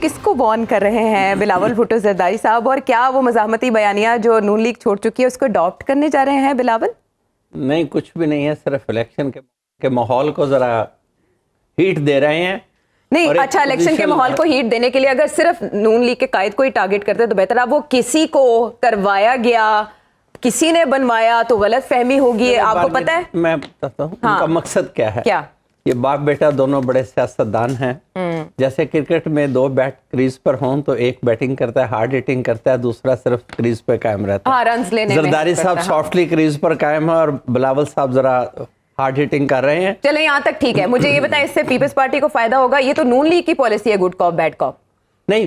کس کو وارن کر رہے ہیں بلاول بھٹو زرداری صاحب, اور کیا وہ مزاحمتی بیانیہ جو نون لیگ چھوڑ چکی ہے اس کو اڈاپٹ کرنے جا رہے ہیں بلاول؟ نہیں, کچھ بھی نہیں ہے, صرف الیکشن کے ماحول کو ذرا ہیٹ دے رہے ہیں. نہیں اچھا, الیکشن کے ماحول کو ہیٹ دینے کے لیے اگر صرف نون لیگ کے قائد کو ہی ٹارگٹ کرتے تو بہتر. اب وہ کسی کو کروایا گیا, کسی نے بنوایا تو غلط فہمی ہوگی, آپ کو پتہ ہے؟ میں بتاتا ہوں ان کا مقصد کیا ہے. کیا یہ باپ بیٹا دونوں بڑے سیاستدان ہیں. جیسے کرکٹ میں دو بیٹ کریز پر ہوں تو ایک بیٹنگ کرتا ہے, ہارڈ ہٹنگ کرتا ہے, دوسرا صرف کریز پہ قائم رہتا ہے. رنز لینے میں زرداری صاحب سافٹلی کریز پر قائم ہے اور بلاول صاحب ذرا ہارڈ ہٹنگ کر رہے ہیں. چلیں یہاں تک ٹھیک ہے. مجھے یہ بتائیں اس سے پیپلز پارٹی کو فائدہ ہوگا؟ یہ تو نون لیگ کی پالیسی ہے, گڈ کاپ بیڈ کاپ. نہیں,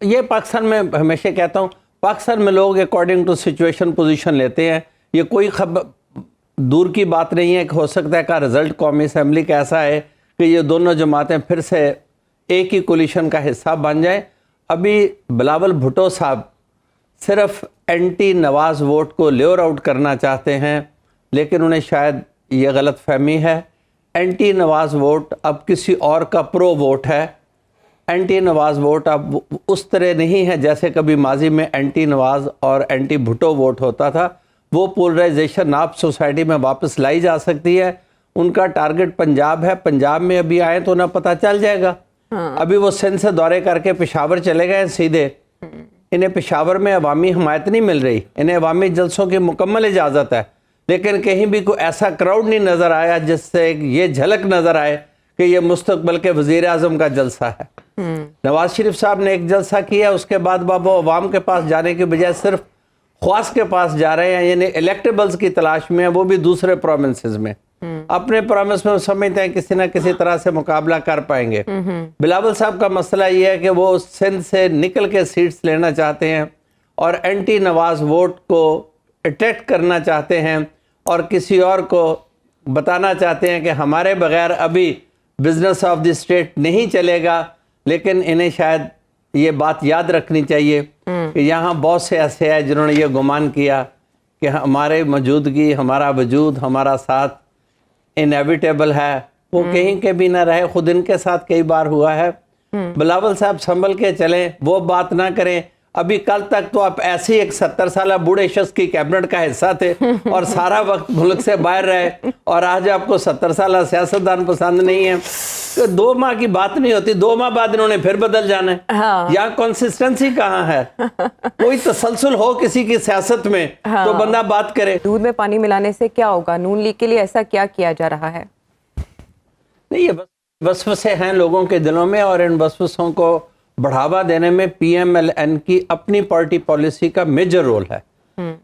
یہ پاکستان میں ہمیشہ کہتا ہوں, پاکستان میں لوگ اکارڈنگ ٹو سچویشن پوزیشن لیتے ہیں. یہ کوئی دور کی بات نہیں ہے کہ ہو سکتا ہے کہ رزلٹ قومی اسمبلی کا ایسا ہے کہ یہ دونوں جماعتیں پھر سے ایک ہی کولیشن کا حصہ بن جائیں. ابھی بلاول بھٹو صاحب صرف اینٹی نواز ووٹ کو لیور آؤٹ کرنا چاہتے ہیں, لیکن انہیں شاید یہ غلط فہمی ہے. اینٹی نواز ووٹ اب کسی اور کا پرو ووٹ ہے. اینٹی نواز ووٹ اب اس طرح نہیں ہے جیسے کبھی ماضی میں اینٹی نواز اور اینٹی بھٹو ووٹ ہوتا تھا. وہ پولرائزیشن آپ سوسائٹی میں واپس لائی جا سکتی ہے. ان کا ٹارگٹ پنجاب ہے, پنجاب میں ابھی آئیں تو انہیں پتہ چل جائے گا. ابھی وہ سندھ سے دورے کر کے پشاور چلے گئے سیدھے. انہیں پشاور میں عوامی حمایت نہیں مل رہی, انہیں عوامی جلسوں کی مکمل اجازت ہے, لیکن کہیں بھی کوئی ایسا کراؤڈ نہیں نظر آیا جس سے یہ جھلک نظر آئے کہ یہ مستقبل کے وزیر اعظم کا جلسہ ہے. نواز شریف صاحب نے ایک جلسہ کیا, اس کے بعد وہ عوام کے پاس جانے کے بجائے صرف خواص کے پاس جا رہے ہیں, یعنی الیکٹیبلز کی تلاش میں, وہ بھی دوسرے پروونسز میں. اپنے پروونس میں سمجھتے ہیں کسی نہ کسی طرح سے مقابلہ کر پائیں گے. بلاول صاحب کا مسئلہ یہ ہے کہ وہ سندھ سے نکل کے سیٹس لینا چاہتے ہیں اور اینٹی نواز ووٹ کو اٹریکٹ کرنا چاہتے ہیں, اور کسی اور کو بتانا چاہتے ہیں کہ ہمارے بغیر ابھی بزنس آف دی اسٹیٹ نہیں چلے گا. لیکن انہیں شاید یہ بات یاد رکھنی چاہیے کہ یہاں بہت سے ایسے ہیں جنہوں نے یہ گمان کیا کہ ہمارے موجودگی, ہمارا وجود, ہمارا ساتھ انیویٹیبل ہے. وہ کہیں کے بھی نہ رہے. خود ان کے ساتھ کئی بار ہوا ہے. بلاول صاحب سنبھل کے چلیں, وہ بات نہ کریں. ابھی کل تک تو آپ ایسے ایک 70 سالہ بوڑھے شخص کی کیبنٹ کا حصہ تھے اور سارا وقت ملک سے باہر رہے, اور آج آپ کو 70 سالہ سیاستدان پسند نہیں ہے. 2 ماہ کی بات نہیں ہوتی, 2 ماہ بعد انہوں نے پھر بدل جانا ہے. یہاں کنسسٹنسی کہاں ہے؟ کوئی تسلسل ہو کسی کی سیاست میں تو بندہ بات کرے. دودھ میں پانی ملانے سے کیا ہوگا؟ نون لیگ کے لیے ایسا کیا کیا جا رہا ہے؟ نہیں, یہ وسوسے ہیں لوگوں کے دلوں میں, اور ان وسوسوں کو بڑھاوا دینے میں پی ایم ایل این کی اپنی پارٹی پالیسی کا میجر رول ہے.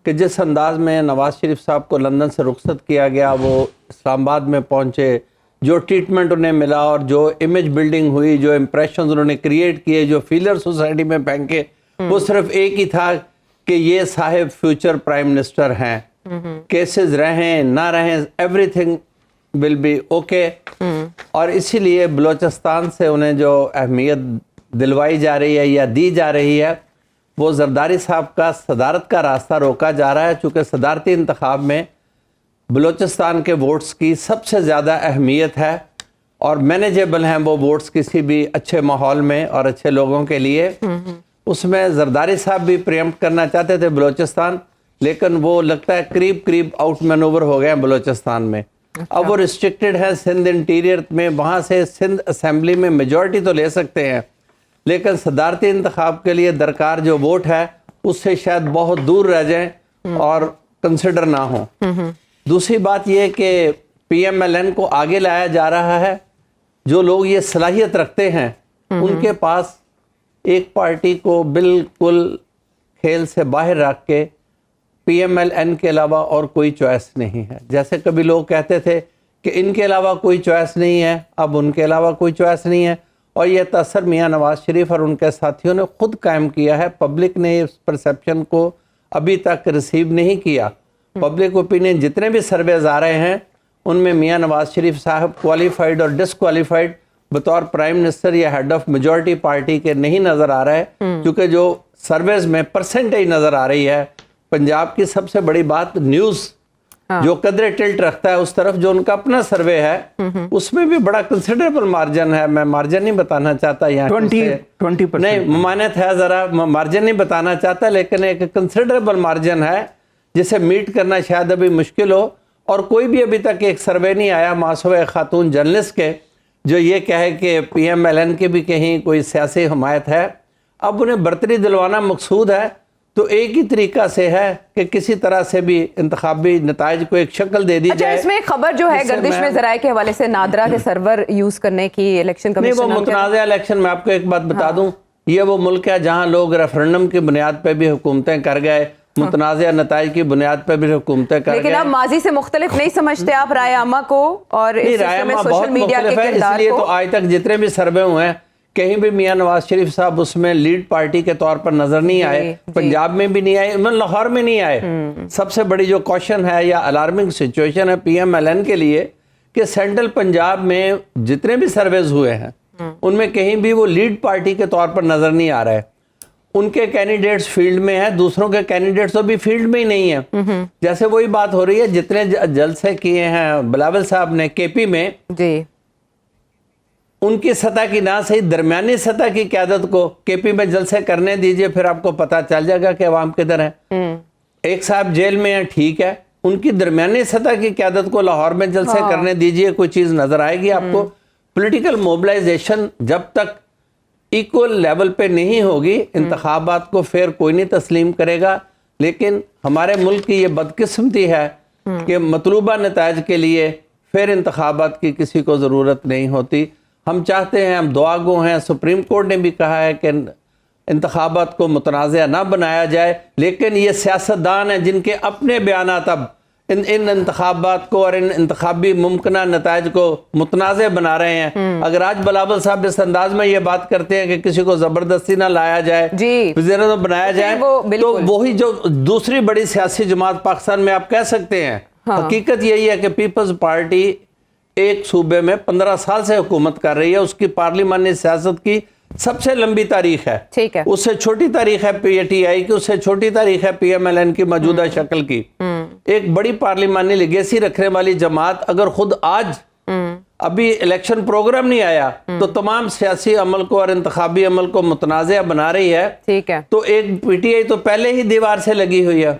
کہ جس انداز میں نواز شریف صاحب کو لندن سے رخصت کیا گیا, وہ اسلام آباد میں پہنچے, جو ٹریٹمنٹ انہیں ملا اور جو امیج بلڈنگ ہوئی, جو امپریشنز انہوں نے کریٹ کیے, جو فیلر سوسائٹی میں پھینکے, وہ صرف ایک ہی تھا کہ یہ صاحب فیوچر پرائم منسٹر ہیں. کیسز رہیں نہ رہیں, everything will be okay. اور اسی لیے بلوچستان سے انہیں جو اہمیت دلوائی جا رہی ہے یا دی جا رہی ہے, وہ زرداری صاحب کا صدارت کا راستہ روکا جا رہا ہے. چونکہ صدارتی انتخاب میں بلوچستان کے ووٹس کی سب سے زیادہ اہمیت ہے, اور مینیجیبل ہیں وہ ووٹس کسی بھی اچھے ماحول میں اور اچھے لوگوں کے لیے. اس میں زرداری صاحب بھی پریمپٹ کرنا چاہتے تھے بلوچستان, لیکن وہ لگتا ہے قریب آؤٹ مینوور ہو گئے ہیں بلوچستان میں. اب وہ ریسٹرکٹڈ ہے سندھ انٹیریئر میں, وہاں سے سندھ اسمبلی میں میجورٹی تو لے سکتے ہیں, لیکن صدارتی انتخاب کے لیے درکار جو ووٹ ہے اس سے شاید بہت دور رہ جائیں اور کنسیڈر نہ ہوں. دوسری بات یہ کہ پی ایم ایل این کو آگے لایا جا رہا ہے. جو لوگ یہ صلاحیت رکھتے ہیں ان کے پاس ایک پارٹی کو بالکل کھیل سے باہر رکھ کے پی ایم ایل این کے علاوہ اور کوئی چوائس نہیں ہے. جیسے کبھی لوگ کہتے تھے کہ ان کے علاوہ کوئی چوائس نہیں ہے, اب ان کے علاوہ کوئی چوائس نہیں ہے. اور یہ تاثر میاں نواز شریف اور ان کے ساتھیوں نے خود قائم کیا ہے. پبلک نے اس پرسیپشن کو ابھی تک ریسیو نہیں کیا. پبلک اوپینین جتنے بھی سرویز آ رہے ہیں ان میں میاں نواز شریف صاحب کوالیفائڈ اور ڈسکوالیفائڈ بطور پرائم منسٹر یا ہیڈ آف میجورٹی پارٹی کے نہیں نظر آ رہے, کیونکہ جو سرویز میں پرسنٹیج نظر آ رہی ہے. پنجاب کی سب سے بڑی بات نیوز جو قدر ٹلٹ رکھتا ہے اس طرف، جو ان کا اپنا سروے ہے اس میں بھی بڑا کنسیڈریبل مارجن ہے. میں مارجن نہیں بتانا چاہتا یہاں 20% نہیں، ممانعت ہے، ذرا مارجن نہیں بتانا چاہتا، لیکن ایک کنسیڈریبل مارجن ہے جسے میٹ کرنا شاید ابھی مشکل ہو. اور کوئی بھی ابھی تک ایک سروے نہیں آیا ماسوے خاتون جرنلسٹ کے جو یہ کہے کہ پی ایم ایل این کی بھی کہیں کوئی سیاسی حمایت ہے. اب انہیں برتری دلوانا مقصود ہے تو ایک ہی طریقہ سے ہے کہ کسی طرح سے بھی انتخابی نتائج کو ایک شکل دے دی اچھا، جائے. اس میں ایک خبر جو ہے گردش میں ذرائع کے حوالے سے نادرا کے سرور یوز کرنے کی الیکشن نہیں، کمیشن وہ متنازع الیکشن. میں آپ کو ایک بات بتا دوں، یہ وہ ملک ہے جہاں لوگ ریفرنڈم کی بنیاد پہ بھی حکومتیں کر گئے، متنازع نتائج کی بنیاد پہ بھی حکومتیں کر گئے. لیکن اب ماضی سے مختلف نہیں سمجھتے آپ رائے عامہ کو اور اس نہیں، سلسلے رائے میں عامہ سوشل بہت میڈیا کے مختلف ہے. اس کردار لیے کو؟ تو آج تک جتنے بھی سروے ہوئے ہیں کہیں بھی میاں نواز شریف صاحب اس میں لیڈ پارٹی کے طور پر نظر نہیں آئے. پنجاب میں بھی نہیں آئے، لاہور میں نہیں آئے. سب سے بڑی جو کوشچن ہے یا الارمنگ سچویشن ہے پی ایم ایل این کے لیے کہ سینٹرل پنجاب میں جتنے بھی سرویز ہوئے ہیں ان میں کہیں بھی وہ لیڈ پارٹی کے طور پر نظر نہیں آ رہا ہے. ان کے کینڈیڈیٹس فیلڈ میں ہیں، دوسروں کے کینڈیڈیٹس تو بھی فیلڈ میں ہی نہیں ہیں. جیسے وہی بات ہو رہی ہے جتنے جلسے کیے ہیں بلاول صاحب نے کے پی میں، جی ان کی سطح کی نہ صحیح درمیانی سطح کی قیادت کو کے پی میں جلسے کرنے دیجئے، پھر آپ کو پتہ چل جائے گا کہ عوام کدھر ہیں. ایک صاحب جیل میں ہیں، ٹھیک ہے، ان کی درمیانی سطح کی قیادت کو لاہور میں جلسے کرنے دیجئے، کوئی چیز نظر آئے گی آپ کو. پولیٹیکل موبلائزیشن جب تک ایکول لیول پہ نہیں ہوگی انتخابات کو پھر کوئی نہیں تسلیم کرے گا. لیکن ہمارے ملک کی یہ بدقسمتی ہے کہ مطلوبہ نتائج کے لیے پھر انتخابات کی کسی کو ضرورت نہیں ہوتی. ہم چاہتے ہیں، ہم دعا گو ہیں، سپریم کورٹ نے بھی کہا ہے کہ انتخابات کو متنازع نہ بنایا جائے، لیکن یہ سیاستدان ہیں جن کے اپنے بیانات اب ان انتخابات کو اور ان انتخابی ممکنہ نتائج کو متنازع بنا رہے ہیں. اگر آج بلاول صاحب اس انداز میں یہ بات کرتے ہیں کہ کسی کو زبردستی نہ لایا جائے، وزیر اعظم بنایا جائے، تو وہی جو دوسری بڑی سیاسی جماعت پاکستان میں آپ کہہ سکتے ہیں. حقیقت یہی ہے کہ پیپلز پارٹی ایک صوبے میں 15 سال سے حکومت کر رہی ہے، اس کی پارلیمانی سیاست کی سب سے لمبی تاریخ ہے. اس سے چھوٹی تاریخ ہے پی ٹی آئی کی، اس سے چھوٹی تاریخ ہے پی ایم ایل این کی موجودہ شکل کی. ایک بڑی پارلیمانی لیگیسی رکھنے والی جماعت اگر خود آج ابھی الیکشن پروگرام نہیں آیا تو تمام سیاسی عمل کو اور انتخابی عمل کو متنازع بنا رہی ہے، تو ایک پی ٹی آئی تو پہلے ہی دیوار سے لگی ہوئی ہے.